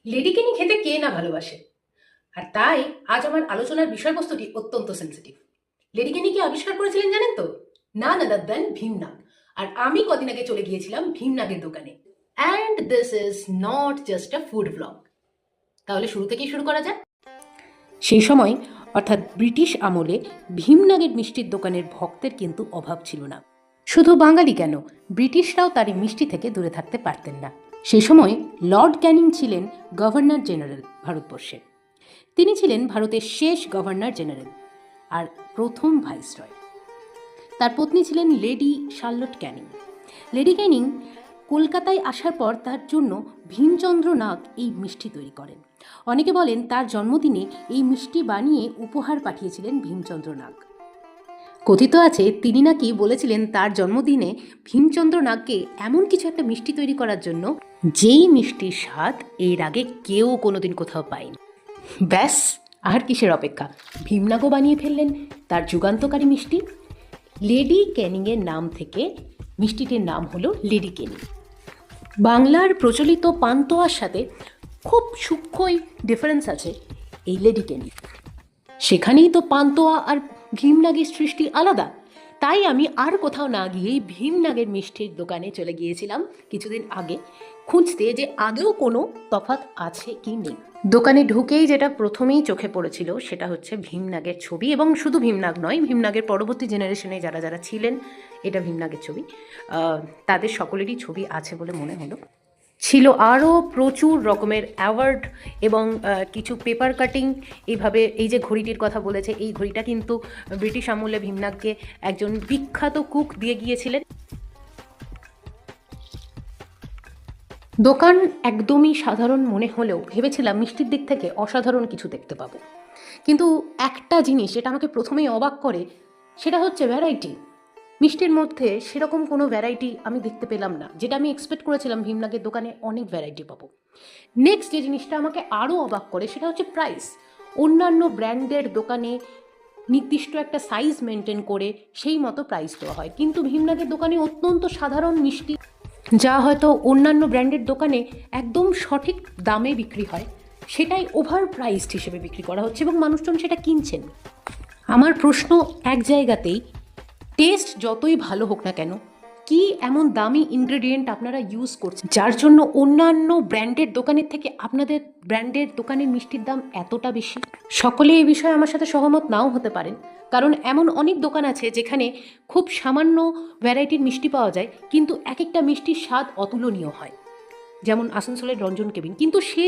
লেডিকেনি খেতে কে না ভালোবাসে। আর তাই আজ আমার আলোচনার বিষয়বস্তুটি অত্যন্ত সেন্সিটিভ। লেডিকেনিকে আবিষ্কার করেছিলেন জানেন তো? না আদার দেন ভীমনাগ। আর আমি কদিন আগে চলে গিয়েছিলাম ভীমনাগের দোকানে। And this is not just a food blog. তাহলে শুরু থেকেই শুরু করা যাক। সেই সময় অর্থাৎ ব্রিটিশ আমলে ভীমনাগের মিষ্টির দোকানের ভক্তের কিন্তু অভাব ছিল না। শুধু বাঙালি কেন, ব্রিটিশরাও তার এই মিষ্টি থেকে দূরে থাকতে পারতেন না। সেই সময় লর্ড ক্যানিং ছিলেন গভর্নর জেনারেল ভারতবর্ষের। তিনি ছিলেন ভারতের শেষ গভর্নর জেনারেল আর প্রথম ভাইসরয়। তার পত্নী ছিলেন lady Charlotte Canning. Lady Canning কলকাতায় আসার পর তার জন্য ভীমচন্দ্র নাগ এই মিষ্টি তৈরি করেন। অনেকে বলেন তার জন্মদিনে এই মিষ্টি বানিয়ে উপহার পাঠিয়েছিলেন ভীমচন্দ্র নাগ। কথিত আছে তিনি নাকি বলেছিলেন তার জন্মদিনে ভীমচন্দ্র নাগকে এমন কিছু একটা মিষ্টি তৈরি করার জন্য যেই মিষ্টির স্বাদ এর আগে কেউ কোনোদিন কোথাও পায়নি। ব্যাস, আর কিসের অপেক্ষা, ভীমনাগও বানিয়ে ফেললেন তার যুগান্তকারী মিষ্টি। লেডি ক্যানিংয়ের নাম থেকে মিষ্টিটির নাম হলো লেডি ক্যানিং। বাংলার প্রচলিত পান্তুয়ার সাথে খুব সূক্ষ্মই ডিফারেন্স আছে এই লেডি ক্যানিং। সেখানেই তো পান্তুয়া আর ভীমনাগের সৃষ্টি আলাদা। তাই আমি আর কোথাও না গিয়েই ভীমনাগের মিষ্টির দোকানে চলে গিয়েছিলাম কিছুদিন আগে, খুঁজতে যে আদৌ কোনো তফাৎ আছে কি নেই। দোকানে ঢুকেই যেটা প্রথমেই চোখে পড়েছিল সেটা হচ্ছে ভীমনাগের ছবি, এবং শুধু ভীমনাগ নয়, ভীমনাগের পরবর্তী জেনারেশনে যারা যারা ছিলেন, এটা ভীমনাগের ছবি, তাদের সকলেরই ছবি আছে বলে মনে হলো। ছিল আরও প্রচুর রকমের অ্যাওয়ার্ড এবং কিছু পেপার কাটিং। এইভাবে এই যে ঘড়িটির কথা বলেছে, এই ঘড়িটা কিন্তু ব্রিটিশ আমলে ভীমনাগকে একজন বিখ্যাত কুক দিয়ে গিয়েছিলেন। দোকান একদমই সাধারণ মনে হলেও ভেবেছিলাম মিষ্টির দিক থেকে অসাধারণ কিছু দেখতে পাবো। কিন্তু একটা জিনিস যেটা আমাকে প্রথমেই অবাক করে সেটা হচ্ছে ভ্যারাইটি। মিষ্টির মধ্যে সেরকম কোনো ভ্যারাইটি আমি দেখতে পেলাম না, যেটা আমি এক্সপেক্ট করেছিলাম ভীমনাগের দোকানে অনেক ভ্যারাইটি পাবো। নেক্সট যে জিনিসটা আমাকে আরও অবাক করে সেটা হচ্ছে প্রাইস। অন্যান্য ব্র্যান্ডের দোকানে নির্দিষ্ট একটা সাইজ মেনটেন করে সেই মতো প্রাইস দেওয়া হয়, কিন্তু ভীমনাগের দোকানে অত্যন্ত সাধারণ মিষ্টি, যা হয়তো অন্যান্য ব্র্যান্ডের দোকানে একদম সঠিক দামে বিক্রি হয়, সেটাই ওভার প্রাইসড হিসেবে বিক্রি করা হচ্ছে এবং মানুষজন সেটা কিনছেন। আমার প্রশ্ন এক জায়গাতেই, টেস্ট যতই ভালো হোক না কেন, কি এমন দামি ইনগ্রেডিয়েন্ট আপনারা ইউজ করছেন যার জন্য অন্যান্য ব্র্যান্ডের দোকানের থেকে আপনাদের ব্র্যান্ডের দোকানের মিষ্টির দাম এতটা বেশি? সকলে এই বিষয়ে আমার সাথে সহমত নাও হতে পারেন, কারণ এমন অনেক দোকান আছে যেখানে খুব সামান্য ভ্যারাইটির মিষ্টি পাওয়া যায়, কিন্তু এক একটা মিষ্টির স্বাদ অতুলনীয় হয়, যেমন আসানসোলের রঞ্জন কেবিন। কিন্তু সে